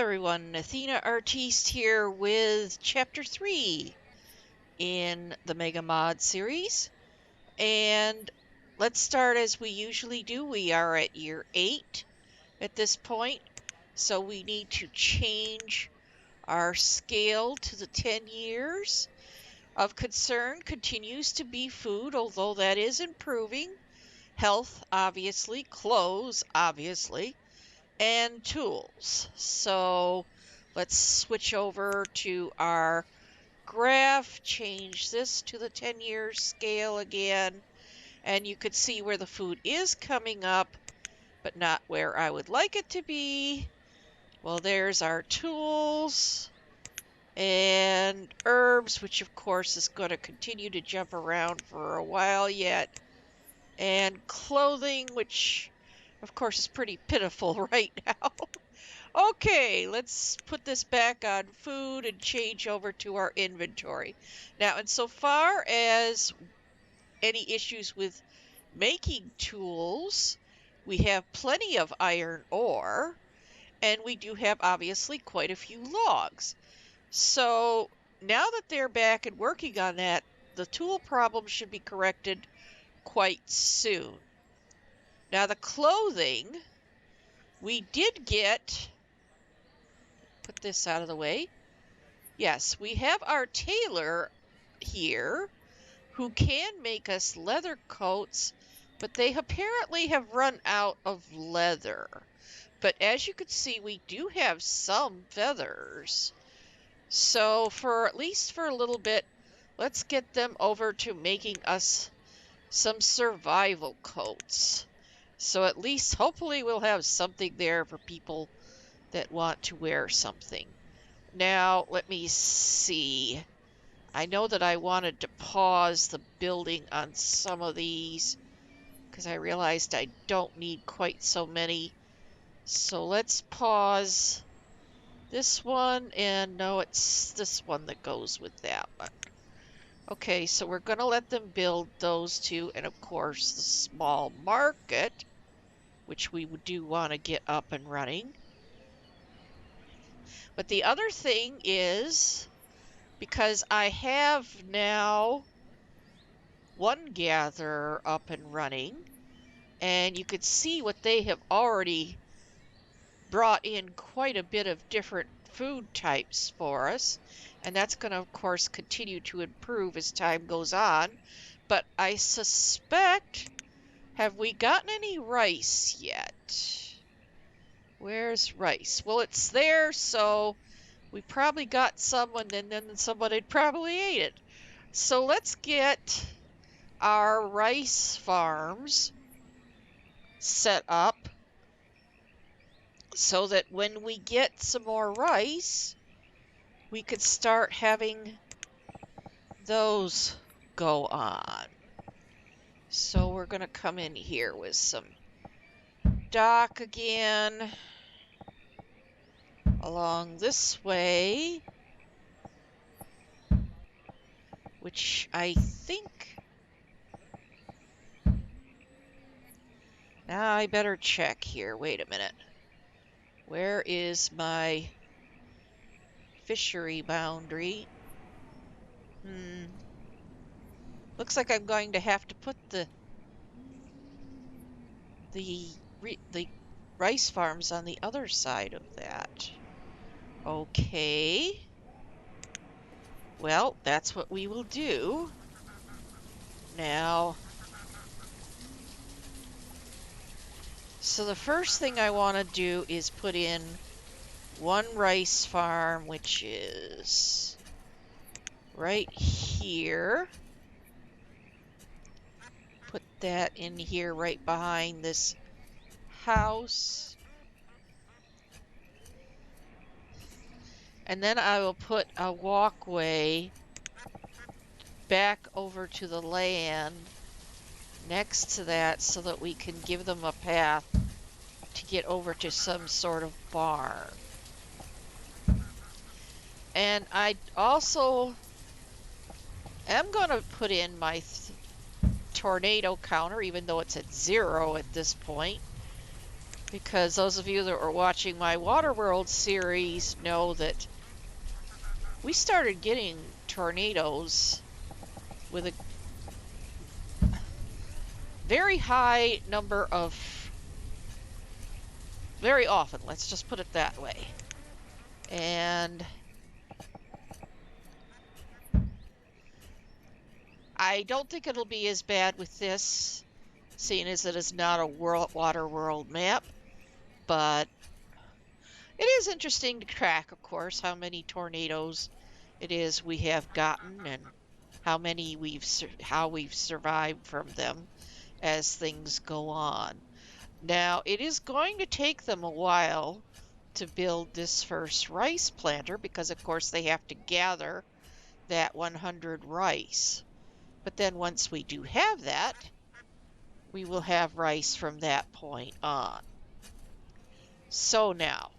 everyone, Athena Artiste here with Chapter 3 in the Mega Mod series. And let's start as we usually do. We are at year 8 at this point, so we need to change our scale to the 10 years. Of concern continues to be food, although that is improving. Health, obviously. Clothes, obviously. And tools. So let's switch over to our graph, change this to the 10-year scale again, and you could see where the food is coming up, but not where I would like it to be. Well, there's our tools and herbs, which of course is going to continue to jump around for a while yet, and clothing, which of course is pretty pitiful right now. Okay, let's put this back on food and change over to our inventory. Now, insofar as any issues with making tools, we have plenty of iron ore, and we do have obviously quite a few logs. So now that they're back and working on that, the tool problem should be corrected quite soon. Now, the clothing, we did get, put this out of the way. Yes, we have our tailor here who can make us leather coats, but they apparently have run out of leather. But as you can see, we do have some feathers. So at least for a little bit, let's get them over to making us some survival coats. So at least hopefully we'll have something there for people that want to wear something. Now, let me see. I know that I wanted to pause the building on some of these because I realized I don't need quite so many. So let's pause this one, and no, it's this one that goes with that one. Okay, so we're going to let them build those two, and of course the small market, which we do want to get up and running. But the other thing is, because I have now one gatherer up and running, and you could see what they have already brought in quite a bit of different food types for us, and that's going to of course continue to improve as time goes on. But I suspect, have we gotten any rice yet? Where's rice? Well, it's there, so we probably got some, and then somebody probably ate it. So let's get our rice farms set up so that when we get some more rice, we could start having those go on. So we're going to come in here with some dock again along this way, which I think, now I better check here. Wait a minute. Where is my fishery boundary? Looks like I'm going to have to put the rice farms on the other side of that. Okay. Well, that's what we will do. Now, so the first thing I want to do is put in one rice farm, which is right here. Put that in here right behind this house. And then I will put a walkway back over to the land next to that so that we can give them a path to get over to some sort of barn. And I also am going to put in my tornado counter, even though it's at 0 at this point. because those of you that were watching my Waterworld series know that we started getting tornadoes with a very high number of, very often, let's just put it that way. And I don't think it'll be as bad with this, seeing as it is not a water world map, but it is interesting to track, of course, how many tornadoes it is we have gotten and how we've survived from them as things go on. Now, it is going to take them a while to build this first rice planter because, of course, they have to gather that 100 rice. But then once we do have that, we will have rice from that point on. So now,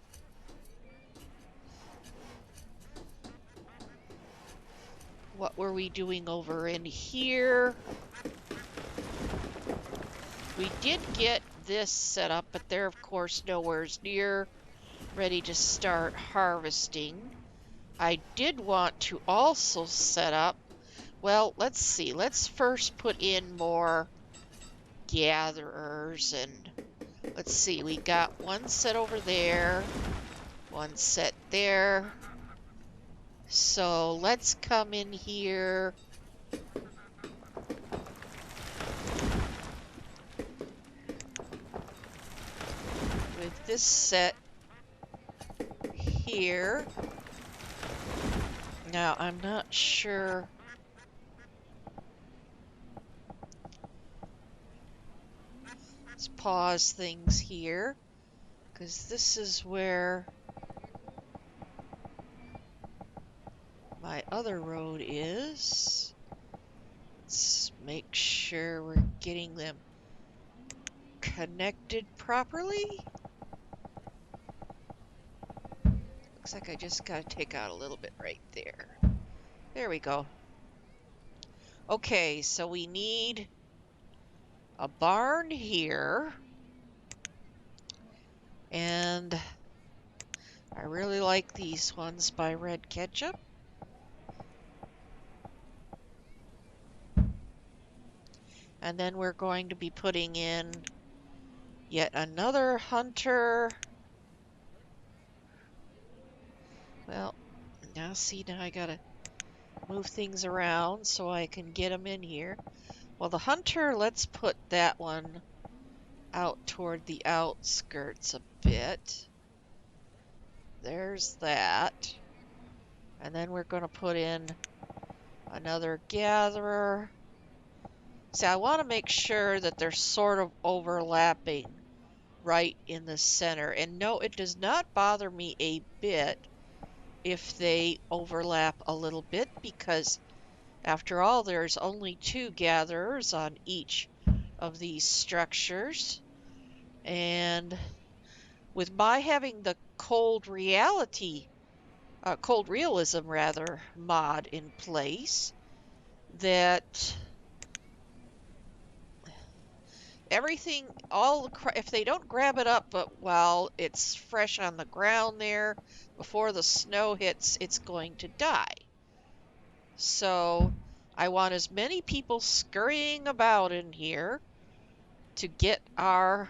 what were we doing over in here? We did get this set up, but they're of course nowhere near ready to start harvesting. I did want to also set up, well, let's see, let's first put in more gatherers, and let's see, we got one set over there, one set there. So let's come in here. With this set here. Now, I'm not sure. Let's pause things here, because this is where my other road is. Let's make sure we're getting them connected properly. Looks like I just gotta take out a little bit right there. There we go. Okay, so we need a barn here. And I really like these ones by Red Ketchup. And then we're going to be putting in yet another hunter. Well, now see, now I gotta move things around so I can get them in here. Well, the hunter, let's put that one out toward the outskirts a bit. There's that. And then we're going to put in another gatherer. See, I want to make sure that they're sort of overlapping right in the center. And no, it does not bother me a bit if they overlap a little bit, because after all, there's only 2 gatherers on each of these structures. And with my having the cold realism rather, mod in place, that everything, if they don't grab it up, but while it's fresh on the ground there, before the snow hits, it's going to die. So I want as many people scurrying about in here to get our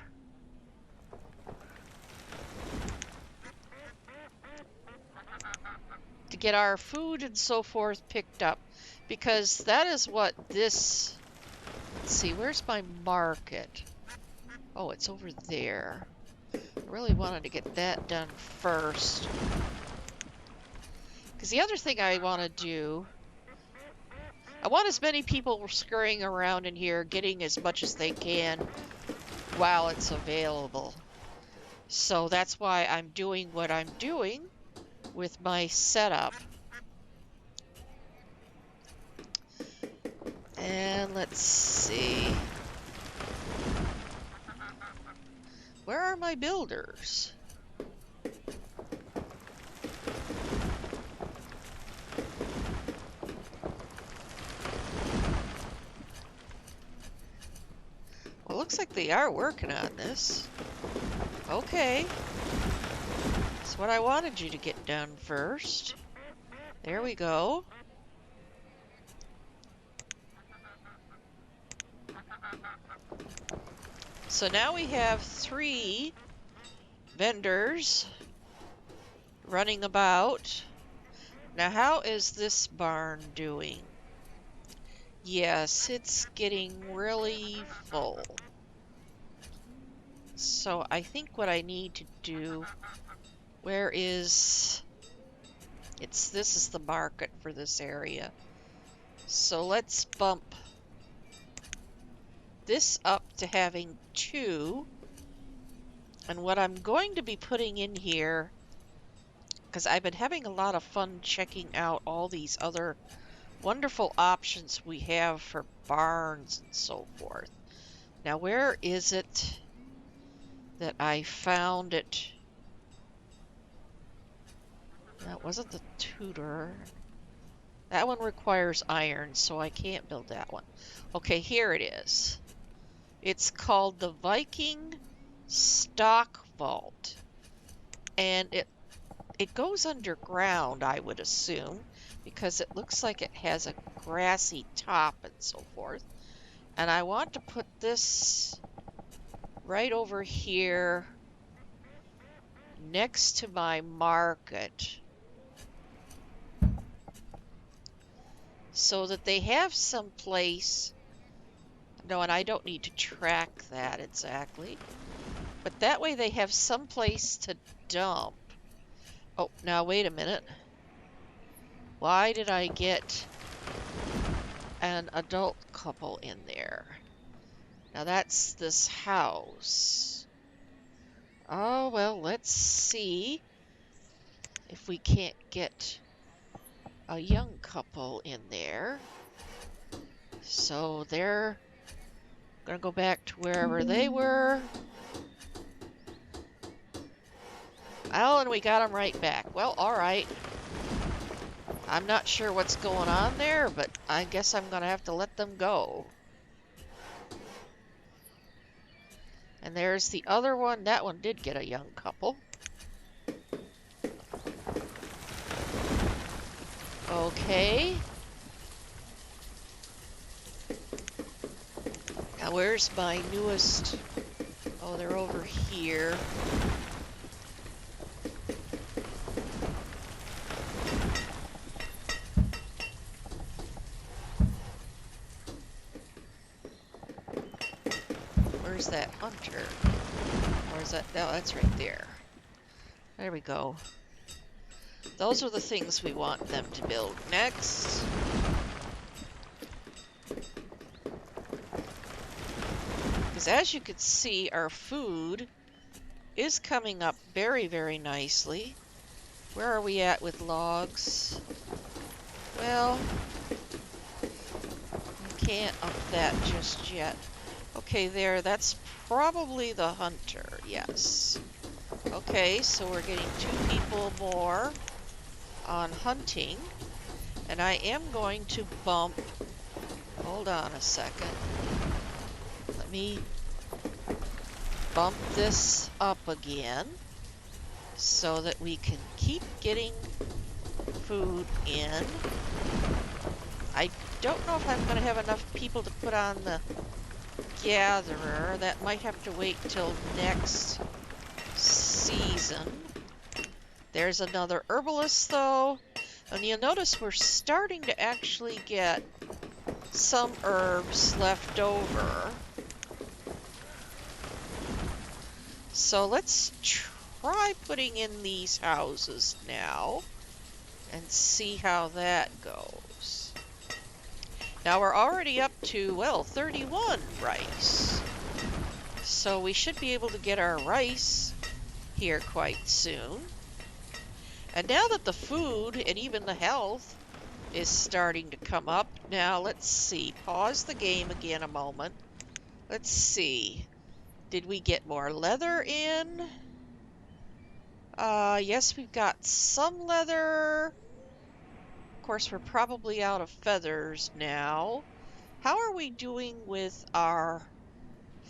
food and so forth picked up, because that is what this, let's see, where's my market? Oh, it's over there. I really wanted to get that done first, because the other thing I want to do, I want as many people scurrying around in here getting as much as they can while it's available. So that's why I'm doing what I'm doing with my setup. And let's see. Where are my builders? Well, looks like they are working on this. Okay. That's what I wanted you to get done first. There we go. So now we have 3 vendors running about. Now, how is this barn doing? Yes, it's getting really full. So I think what I need to do, where is, this is the market for this area. So let's bump this up to having 2. And what I'm going to be putting in here, because I've been having a lot of fun checking out all these other wonderful options we have for barns and so forth. Now, where is it that I found it? That wasn't the Tudor. That one requires iron, so I can't build that one. Okay, here it is. It's called the Viking Stock Vault. And it goes underground, I would assume, because it looks like it has a grassy top and so forth. And I want to put this right over here next to my market so that they have some place. No, and I don't need to track that exactly, but that way they have some place to dump. Oh, now wait a minute. Why did I get an adult couple in there? Now that's this house. Oh, well, let's see if we can't get a young couple in there. So they're gonna go back to wherever they were. Oh, and we got them right back. Well, all right. I'm not sure what's going on there, but I guess I'm gonna have to let them go. And there's the other one. That one did get a young couple. Okay. Now where's my newest? Oh, they're over here. Where's that hunter? Or is that? No, that's right there. There we go. Those are the things we want them to build next. Because as you can see, our food is coming up very, very nicely. Where are we at with logs? Well, we can't up that just yet. Okay, there, that's probably the hunter, yes. Okay, so we're getting 2 people more on hunting. And I am going to bump, hold on a second. Let me bump this up again so that we can keep getting food in. I don't know if I'm going to have enough people to put on the gatherer. That might have to wait till next season. There's another herbalist though, and you'll notice we're starting to actually get some herbs left over. So let's try putting in these houses now and see how that goes. Now we're already up to, well, 31 rice. So we should be able to get our rice here quite soon. And now that the food and even the health is starting to come up, now let's see. Pause the game again a moment. Let's see. Did we get more leather in? Yes, we've got some leather. Of course, we're probably out of feathers now. How are we doing with our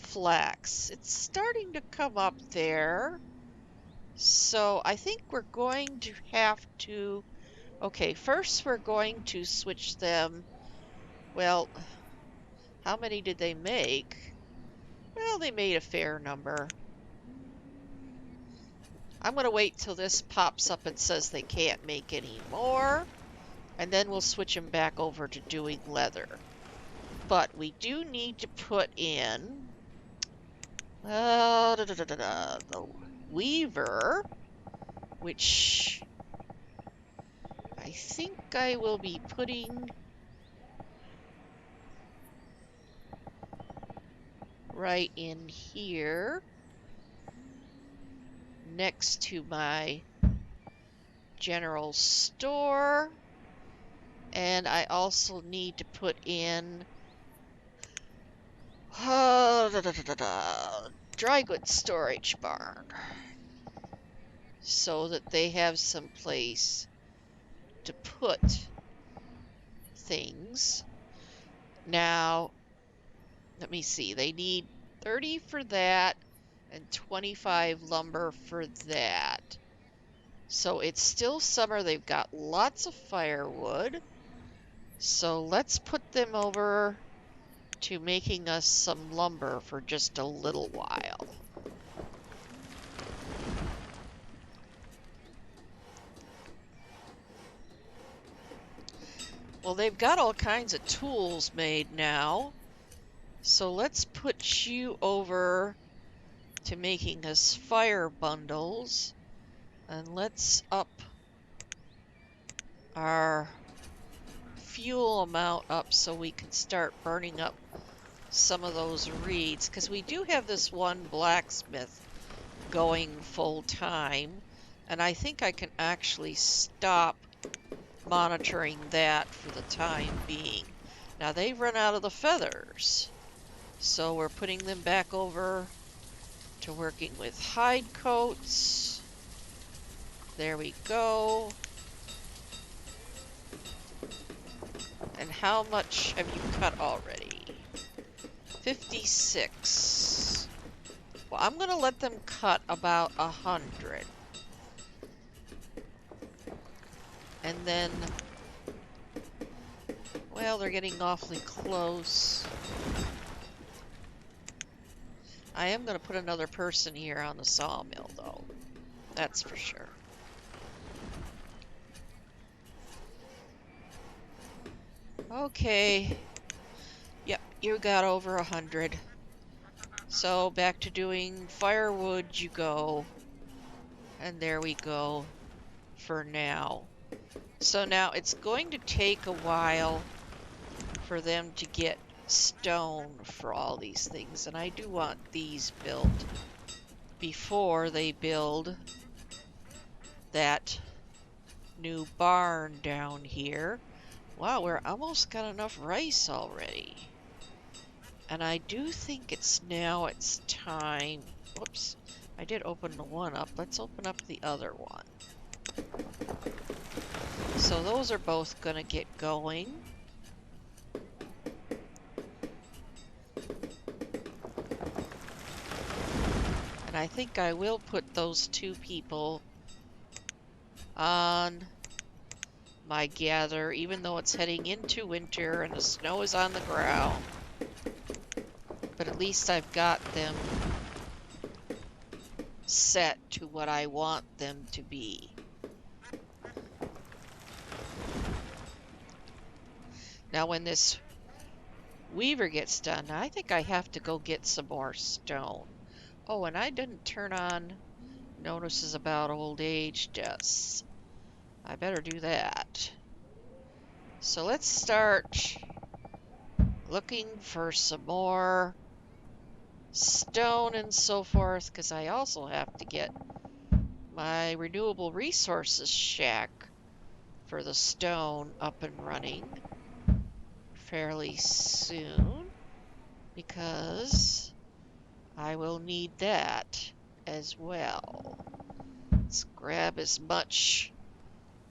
flax. It's starting to come up there. So I think we're going to have to... Okay, first we're going to switch them. Well, how many did they make? Well, they made a fair number. I'm going to wait till this pops up and says they can't make any more, and then we'll switch them back over to doing leather. But we do need to put in the weaver, which I think I will be putting right in here next to my general store. And I also need to put in dry goods storage barn so that they have some place to put things. Now, let me see. They need 30 for that and 25 lumber for that. So it's still summer. They've got lots of firewood. So let's put them over to making us some lumber for just a little while. Well, they've got all kinds of tools made now. So let's put you over to making us fire bundles. And let's up our fuel amount up so we can start burning up some of those reeds. Because we do have this one blacksmith going full time. And I think I can actually stop monitoring that for the time being. Now they've run out of the feathers. So we're putting them back over to working with hide coats. There we go. And how much have you cut already? 56. Well, I'm going to let them cut about 100. And then, well, they're getting awfully close. I am going to put another person here on the sawmill, though. That's for sure. Okay. Yep, you got over 100. So back to doing firewood you go. And there we go for now. So now it's going to take a while for them to get stone for all these things. And I do want these built before they build that new barn down here. Wow, we're almost got enough rice already. And I do think it's time. Whoops, I did open the one up. Let's open up the other one. So those are both gonna get going. And I think I will put those two people on my gather, even though it's heading into winter and the snow is on the ground. But at least I've got them set to what I want them to be. Now when this weaver gets done, I think I have to go get some more stone. Oh, and I didn't turn on notices about old age deaths. I better do that. So let's start looking for some more stone and so forth, because I also have to get my renewable resources shack for the stone up and running fairly soon, because I will need that as well. Let's grab as much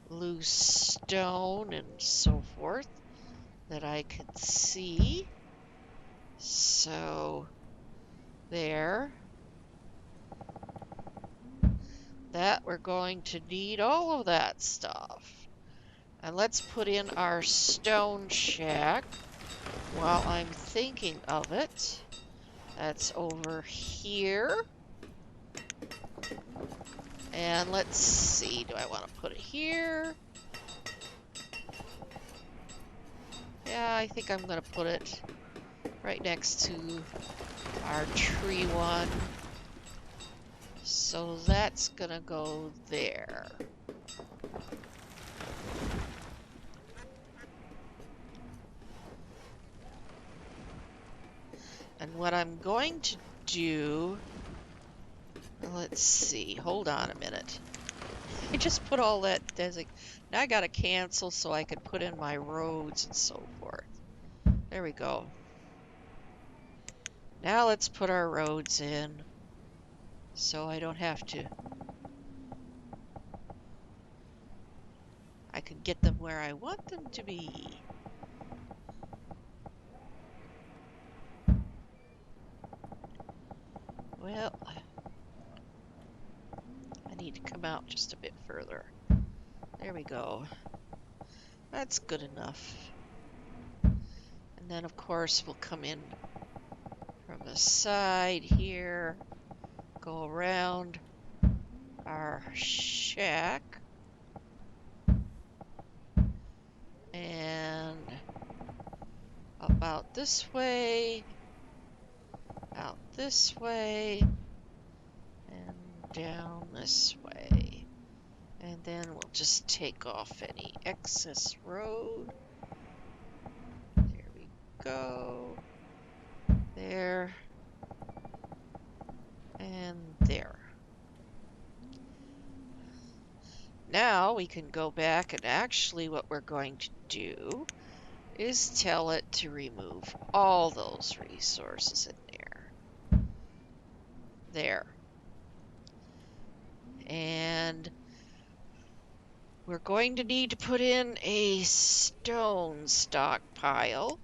loose stone and so forth that I can see. So there. That we're going to need all of that stuff. And let's put in our stone shack while I'm thinking of it. That's over here. And let's see, do I want to put it here? Yeah, I think I'm going to put it right next to our tree one. So that's going to go there. And what I'm going to do, let's see, hold on a minute. I just put all that now I gotta cancel so I can put in my roads and so forth. There we go. Now let's put our roads in so I don't have to. I can get them where I want them to be. Well, I need to come out just a bit further. There we go. That's good enough. And then of course we'll come in from the side here, go around our shack, and up out this way, out this way, and down this way. And then we'll just take off any excess road. There we go. There. And there. Now we can go back, and actually what we're going to do is tell it to remove all those resources in there. There. And we're going to need to put in a stone stockpile.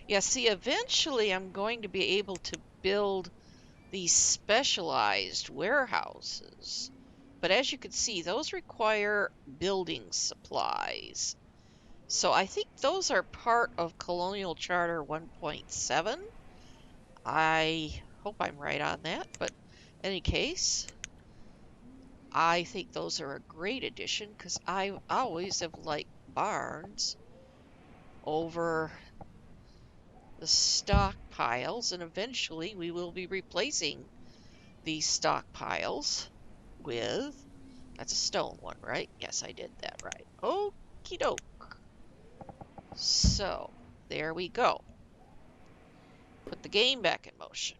Yeah, see, eventually I'm going to be able to build these specialized warehouses. But as you can see, those require building supplies. So I think those are part of Colonial Charter 1.7. I hope I'm right on that, but in any case, I think those are a great addition because I always have liked barns over the stockpiles, and eventually we will be replacing these stockpiles with, that's a stone one, right? Yes, I did that right. Okie doke. So, there we go. Put the game back in motion.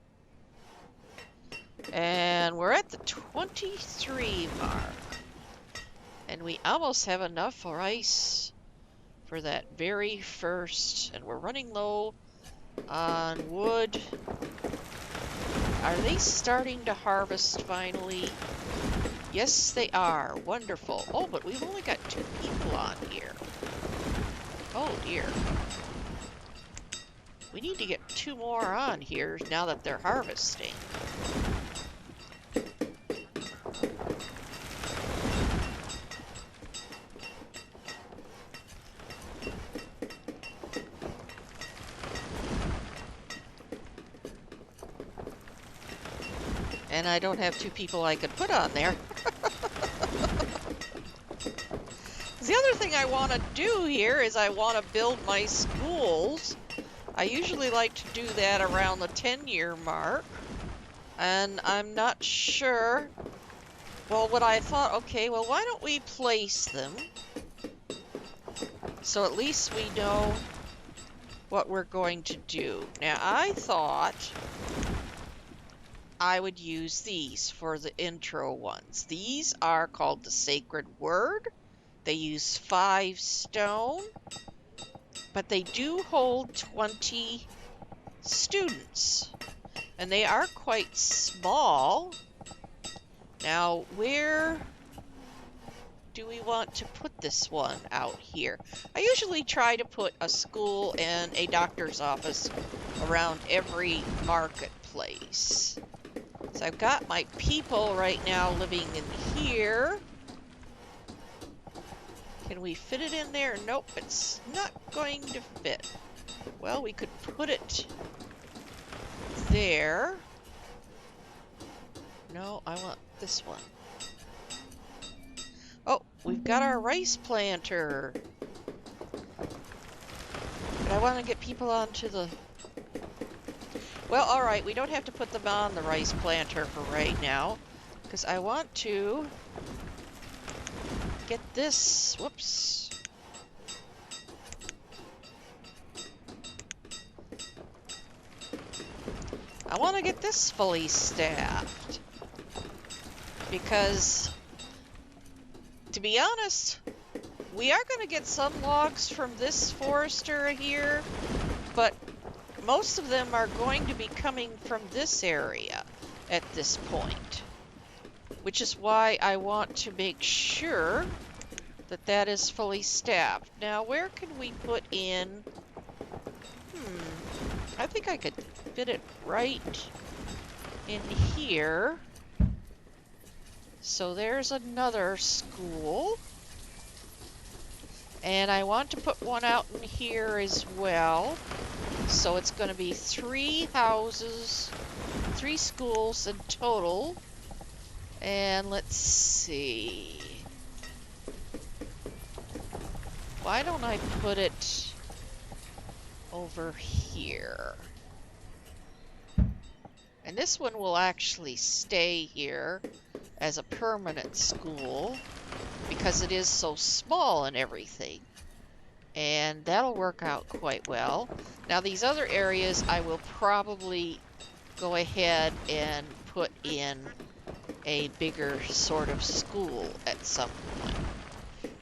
And we're at the 23 mark. And we almost have enough rice for that very first. And we're running low on wood. Are they starting to harvest finally? Yes, they are. Wonderful. Oh, but we've only got 2 people on here. Oh, dear. We need to get 2 more on here now that they're harvesting. And I don't have 2 people I could put on there. The other thing I want to do here is I want to build my schools. I usually like to do that around the 10-year mark. And I'm not sure. Well, what I thought, okay, well, why don't we place them? So at least we know what we're going to do. Now, I thought I would use these for the intro ones. These are called the Sacred Word. They use 5 stone, but they do hold 20 students. And they are quite small. Now, where do we want to put this one out here? I usually try to put a school and a doctor's office around every marketplace. place. So I've got my people right now living in here. Can we fit it in there? Nope, it's not going to fit. Well, we could put it there. No, I want this one. Oh, we've got our rice planter. But I want to get people onto the... Well, alright, we don't have to put them on the rice planter for right now. Because I want to get this... Whoops. I want to get this fully staffed. Because, to be honest, we are going to get some logs from this forester here, but most of them are going to be coming from this area at this point. Which is why I want to make sure that that is fully staffed. Now, where can we put in... I think I could fit it right in here. So there's another school. And I want to put one out in here as well. So it's going to be 3 houses, 3 schools in total. And let's see. Why don't I put it over here? And this one will actually stay here as a permanent school because it is so small and everything. And that'll work out quite well. Now these other areas I will probably go ahead and put in a bigger sort of school at some point.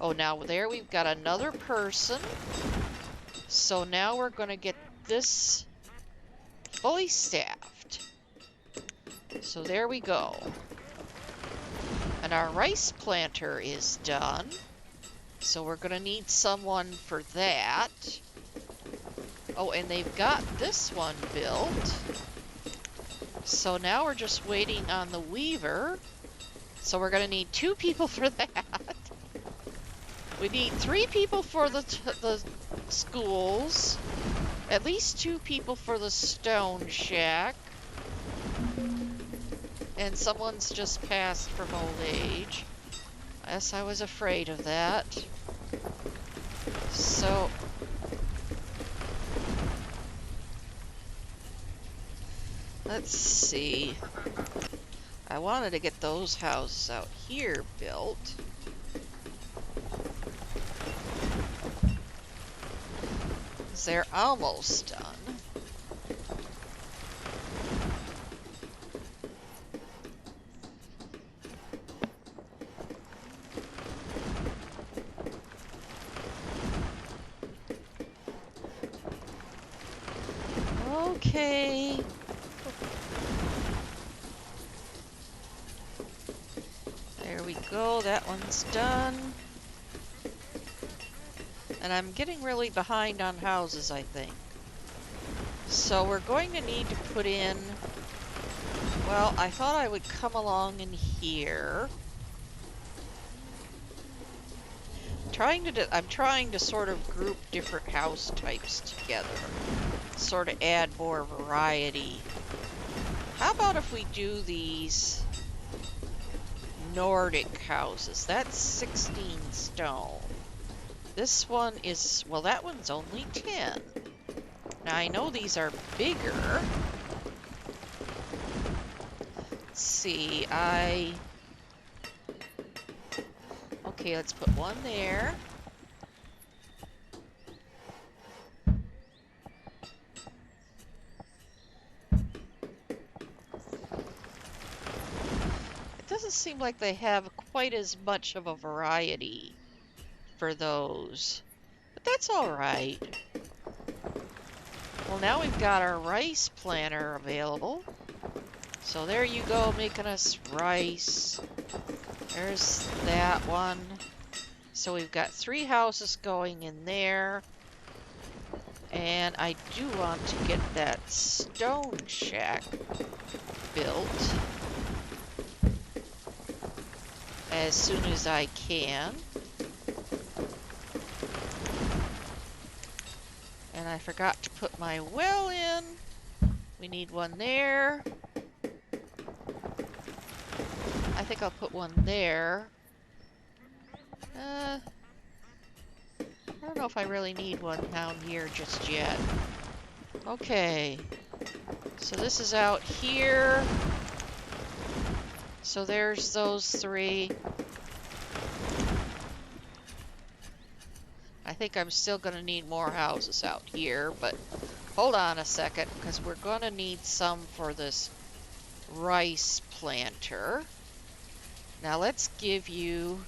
Oh, now there we've got another person. So now we're going to get this fully staffed. So there we go. And our rice planter is done. So we're going to need someone for that. Oh, and they've got this one built. So now we're just waiting on the weaver. So we're going to need 2 people for that. We need 3 people for the schools. At least 2 people for the stone shack. And someone's just passed from old age. Yes, I was afraid of that. So... let's see. I wanted to get those houses out here built. They're almost done. Okay. There we go, that one's done. And I'm getting really behind on houses, I think. So we're going to need to put in... well, I thought I would come along in here. I'm trying to sort of group different house types together. Sort of add more variety. How about if we do these Nordic houses? That's 16 stone. This one is, well, that one's only 10. Now, I know these are bigger. Let's see, okay, let's put one there. It doesn't seem like they have quite as much of a variety for those. But that's alright. Well, now we've got our rice planter available. So there you go, making us rice. There's that one. So we've got 3 houses going in there. And I do want to get that stone shack built as soon as I can. And I forgot to put my well in. We need one there. I think I'll put one there. I don't know if I really need one down here just yet. Okay. So this is out here. So there's those three. I think I'm still going to need more houses out here, but hold on a second, because we're going to need some for this rice planter. Now let's give you...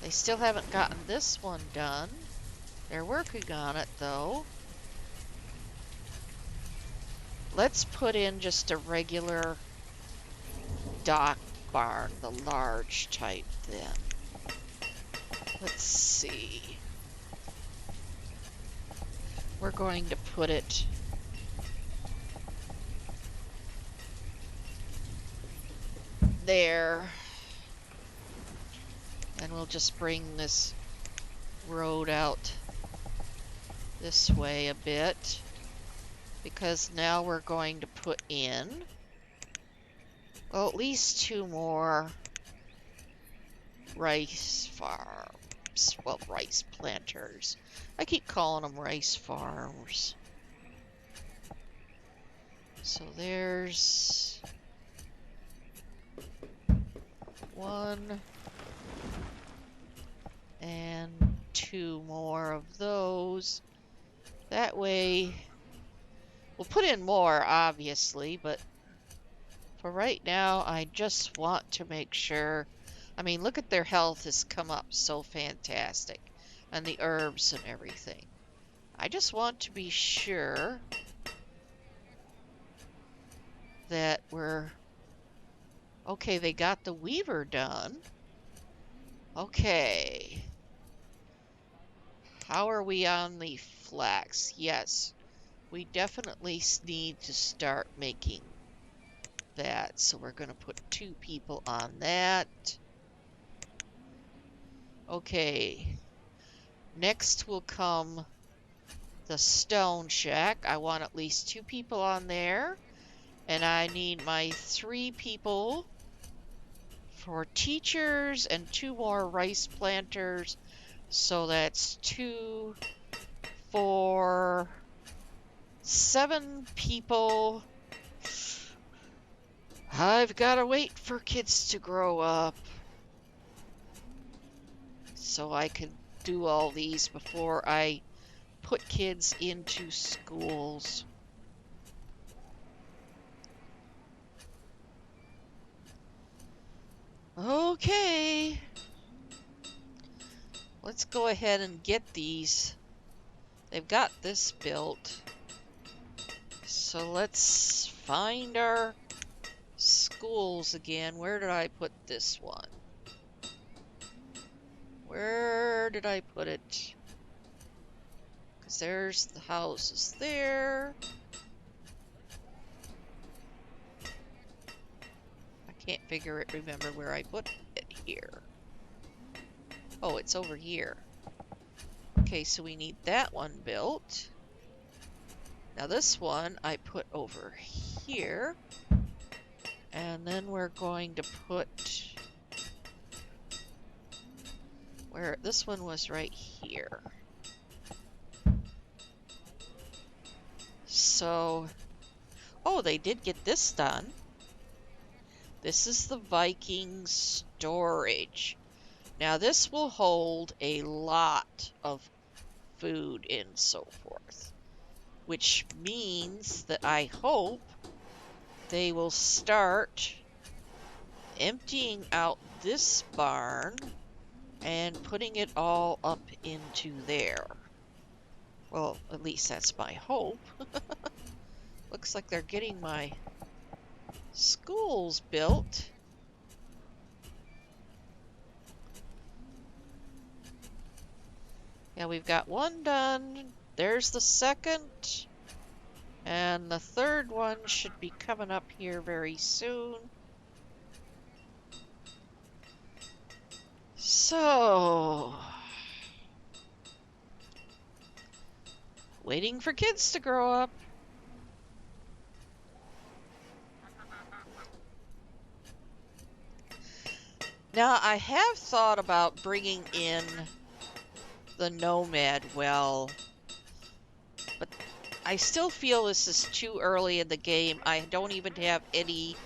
They still haven't gotten this one done. They're working on it, though. Let's put in just a regular dock barn, the large type then. Let's see. We're going to put it there. And we'll just bring this road out this way a bit. Because now we're going to put in, well, at least 2 more rice farms. Well, rice planters. I keep calling them rice farms. So there's 1 and 2 more of those. That way, we'll put in more, obviously, but for right now, I just want to make sure. I mean, look at their health has come up so fantastic. And the herbs and everything. I just want to be sure that we're... Okay, they got the weaver done. Okay. How are we on the flax? Yes, we definitely need to start making that. So we're going to put 2 people on that. Okay. Next will come the stone shack. I want at least 2 people on there. And I need my 3 people for teachers and 2 more rice planters. So that's 2, 4, 7 people. I've got to wait for kids to grow up so I can do all these before I put kids into schools. Okay. Let's go ahead and get these. They've got this built. So let's find our schools again. Where did I put this one? Where did I put it? Because there's the houses there. I can't remember where I put it here. Oh, it's over here. Okay, so we need that one built. Now this one I put over here. And then we're going to put... where this one was right here. So... oh, they did get this done. This is the Viking storage. Now this will hold a lot of food and so forth. Which means that I hope they will start emptying out this barn and putting it all up into there. Well, at least that's my hope. Looks like they're getting my schools built. Yeah, we've got 1 done, there's the second. And the third one should be coming up here very soon. So, waiting for kids to grow up. Now, I have thought about bringing in the Nomad well, but I still feel this is too early in the game. I don't even have any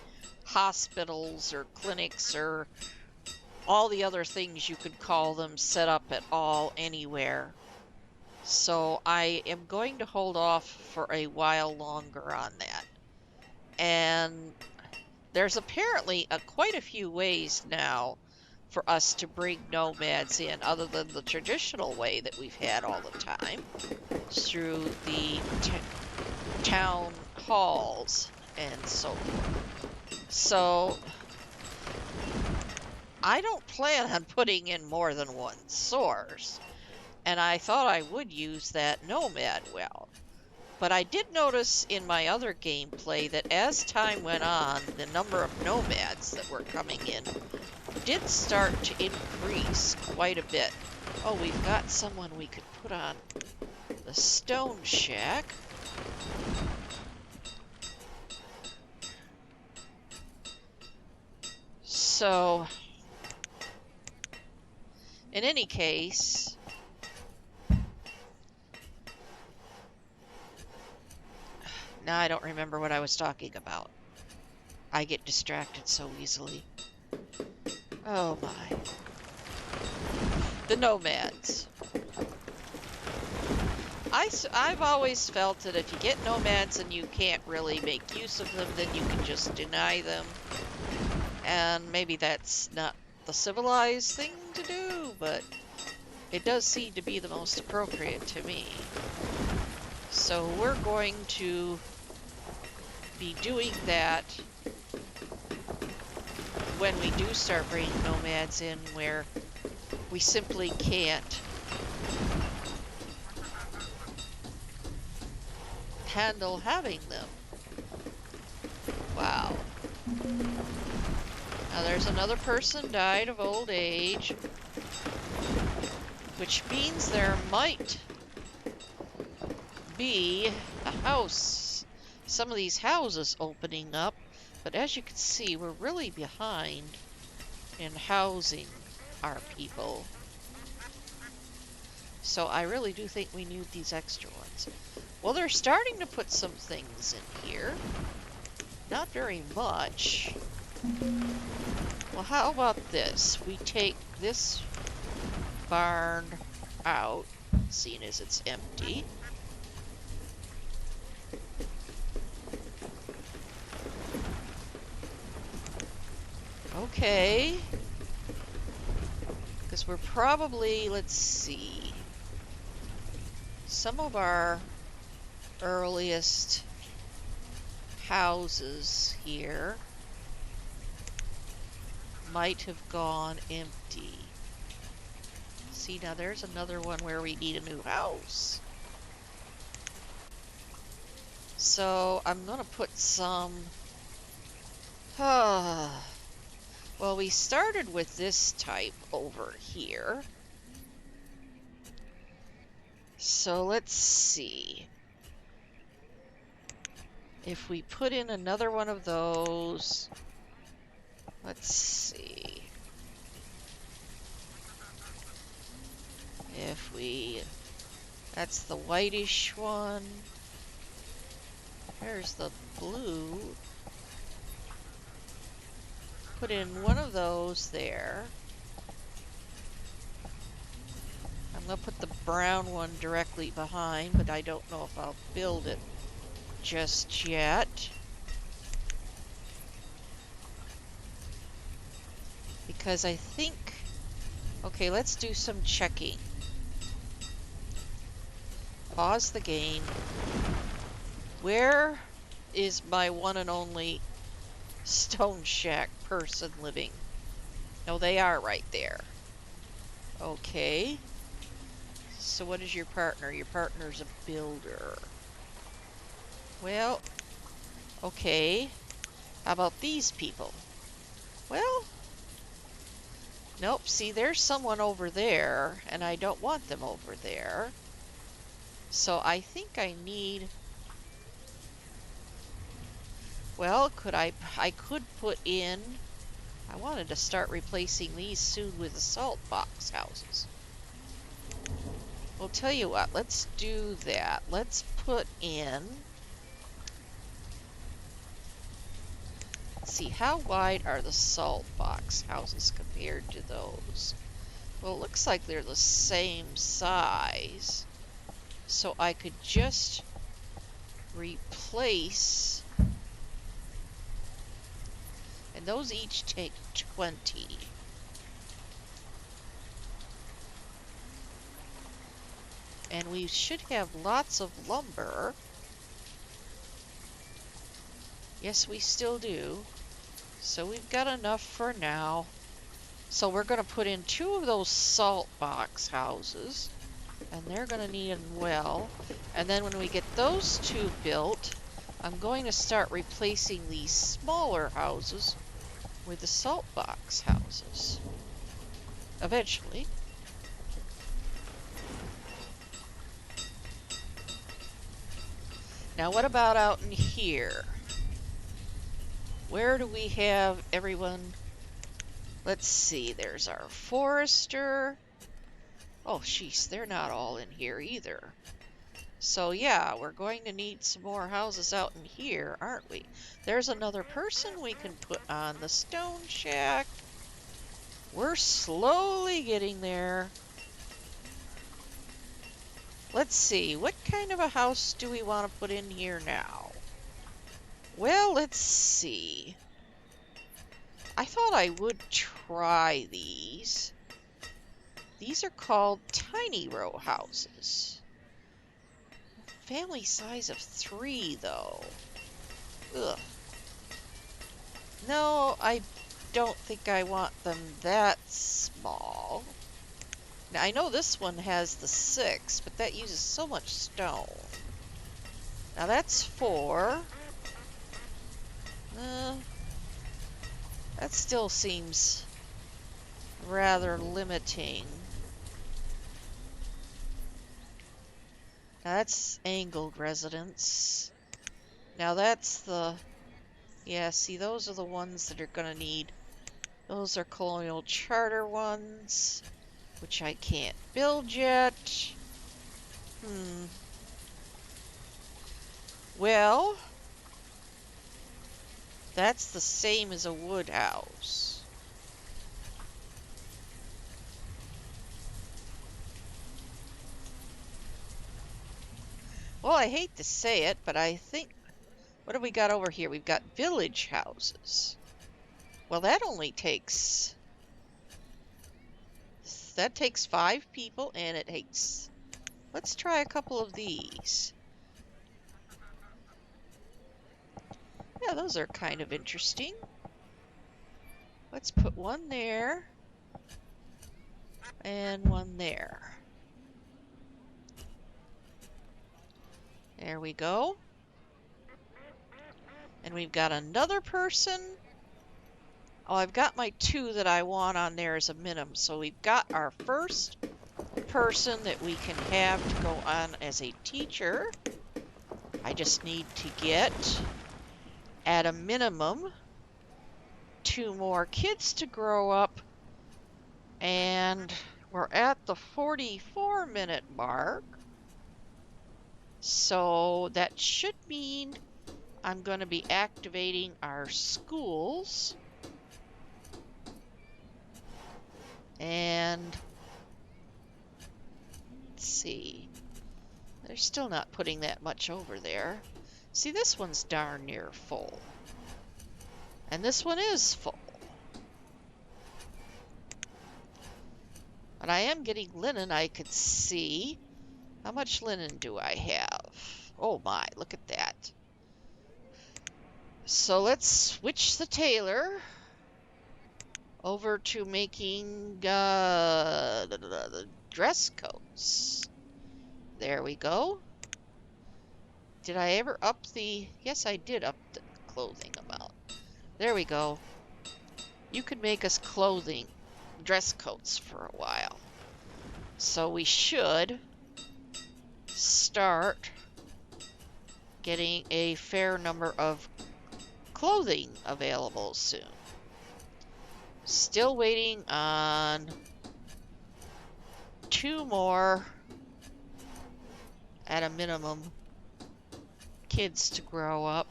hospitals or clinics or all the other things you could call them set up at all anywhere. So I am going to hold off for a while longer on that. And there's apparently quite a few ways now for us to bring nomads in other than the traditional way that we've had all the time through the town halls and so forth. So I don't plan on putting in more than one source, and I thought I would use that nomad well. But I did notice in my other gameplay that as time went on, the number of nomads that were coming in did start to increase quite a bit. Oh, we've got someone we could put on the stone shack. So, in any case, now I don't remember what I was talking about. I get distracted so easily. Oh my. The nomads. I've always felt that if you get nomads and you can't really make use of them, then you can just deny them. And maybe that's not the civilized thing to do, but it does seem to be the most appropriate to me. So we're going to be doing that when we do start bringing nomads in, where we simply can't handle having them. Wow. Now there's another person died of old age, which means there might be a house, some of these houses opening up, but as you can see, we're really behind in housing our people. So I really do think we need these extra ones. Well, they're starting to put some things in here. Not very much. Well, how about this? We take this barn out, seeing as it's empty. Okay. Because we're probably, let's see, some of our earliest houses here might have gone empty. See, now there's another one where we need a new house. So I'm gonna put some... well, we started with this type over here. So let's see. If we put in another one of those, let's see. If we, that's the whitish one. There's the blue. Put in one of those there. I'm gonna put the brown one directly behind, but I don't know if I'll build it just yet. Because I think, okay, let's do some checking. Pause the game. Where is my one and only stone shack person living? No, they are right there. Okay. So what is your partner? Your partner's a builder. Well, okay. How about these people? Well, nope. See, there's someone over there, and I don't want them over there. So I think I need... Well, I could put in... I wanted to start replacing these soon with the salt box houses. Well, tell you what, let's do that. Let's put in... Let's see, how wide are the salt box houses compared to those? Well, it looks like they're the same size. So I could just replace... And those each take 20. And we should have lots of lumber. Yes, we still do. So we've got enough for now. So we're going to put in 2 of those salt box houses. And they're going to need them well. And then when we get those 2 built, I'm going to start replacing these smaller houses with the salt box houses. Eventually. Now what about out in here? Where do we have everyone? Let's see, there's our forester. Oh, jeez, they're not all in here either. So yeah, we're going to need some more houses out in here, aren't we? There's another person we can put on the stone shack. We're slowly getting there. Let's see, what kind of a house do we want to put in here now? Well, let's see. I thought I would try these. These are called tiny row houses. Family size of 3, though. Ugh. No, I don't think I want them that small. Now, I know this one has the 6, but that uses so much stone. Now, that's 4. That still seems rather limiting. Now, that's angled residence. Now, that's the... Yeah, see, those are the ones that are going to need... Those are colonial charter ones, which I can't build yet. Well, that's the same as a wood house. Well, I hate to say it, but I think... What have we got over here? We've got village houses. Well, that only takes... That takes 5 people, and it takes... Let's try a couple of these. Yeah, those are kind of interesting. Let's put one there. And one there. There we go. And we've got another person. Oh, I've got my 2 that I want on there as a minimum. So we've got our first person that we can have to go on as a teacher. I just need to get, at a minimum, 2 more kids to grow up. And we're at the 44-minute mark. So that should mean I'm going to be activating our schools. And let's see. They're still not putting that much over there. See, this one's darn near full. And this one is full. But I am getting linen, I could see. How much linen do I have? Oh my, look at that. So let's switch the tailor over to making the dress coats. There we go. Did I ever up the... Yes, I did up the clothing amount. There we go. You could make us clothing, dress coats for a while. So we should start getting a fair number of clothing available soon. Still waiting on 2 more, at a minimum, kids to grow up.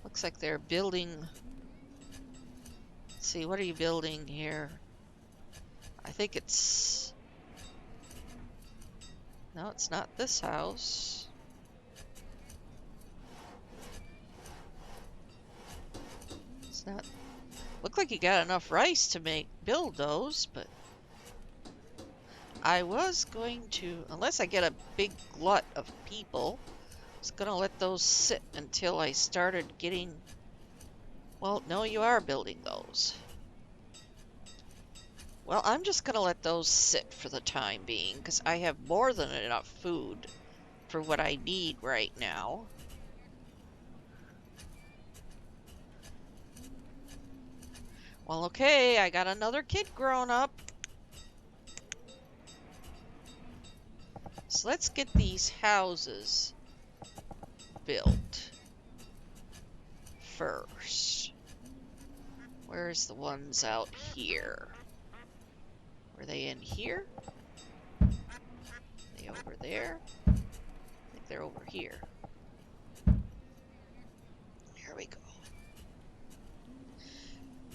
Looks like they're building... Let's see, what are you building here? I think it's... No, it's not this house. It's not... Look like you got enough rice to build those, but... I was going to... Unless I get a big glut of people, I was gonna let those sit until I started getting... Well, no, you are building those. Well, I'm just gonna let those sit for the time being, because I have more than enough food for what I need right now. Well, okay, I got another kid grown up. So let's get these houses built first. Where's the ones out here? Were they in here? Are they over there? I think they're over here. Here we go.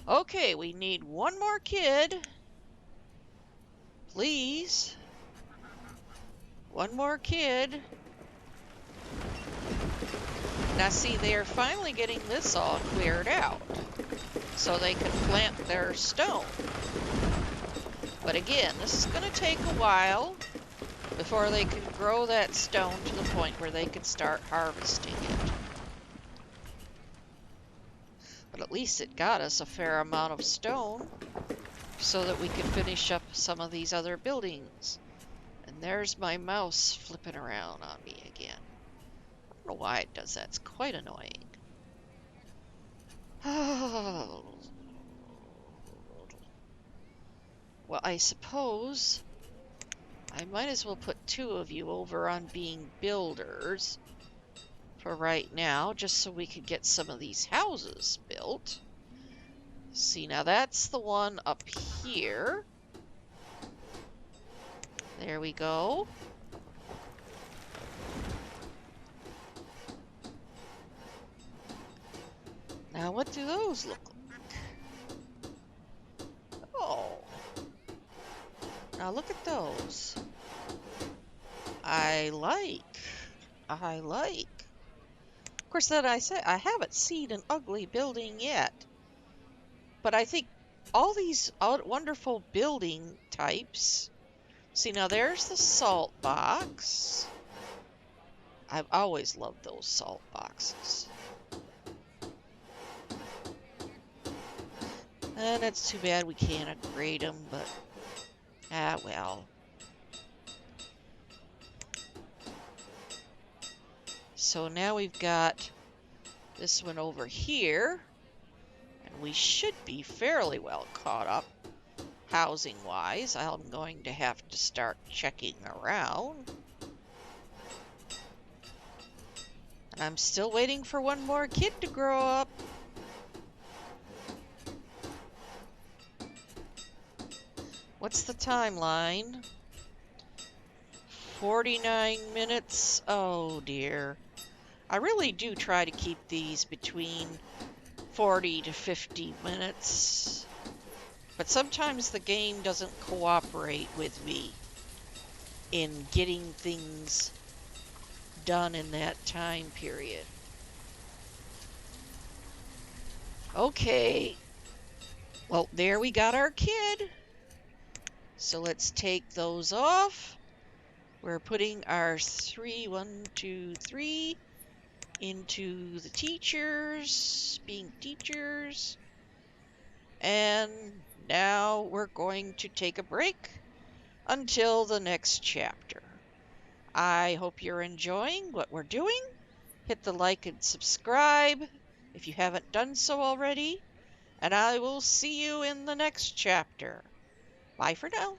Okay, we need 1 more kid. Please. 1 more kid. Now see, they are finally getting this all cleared out, so they can plant their stone. But again, this is going to take a while before they can grow that stone to the point where they can start harvesting it. But at least it got us a fair amount of stone so that we can finish up some of these other buildings. And there's my mouse flipping around on me again. I don't know why it does that. It's quite annoying. Well, I suppose I might as well put 2 of you over on being builders for right now, just so we could get some of these houses built. See, now that's the one up here. There we go. Now what do those look like? Oh. Now look at those. I like. Of course, then I say I haven't seen an ugly building yet. But I think all these wonderful building types. See, now there's the salt box. I've always loved those salt boxes. And it's too bad we can't upgrade them, but ah well. So now we've got this one over here, and we should be fairly well caught up housing-wise. I'm going to have to start checking around. And I'm still waiting for 1 more kid to grow up. What's the timeline? 49 minutes. Oh dear. I really do try to keep these between 40 to 50 minutes. But sometimes the game doesn't cooperate with me in getting things done in that time period. Okay. Well, there we got our kid. So let's take those off. We're putting our 1, 2, 3 into the teachers, being teachers. And now we're going to take a break until the next chapter. I hope you're enjoying what we're doing. Hit the like and subscribe if you haven't done so already, and I will see you in the next chapter. Bye for now.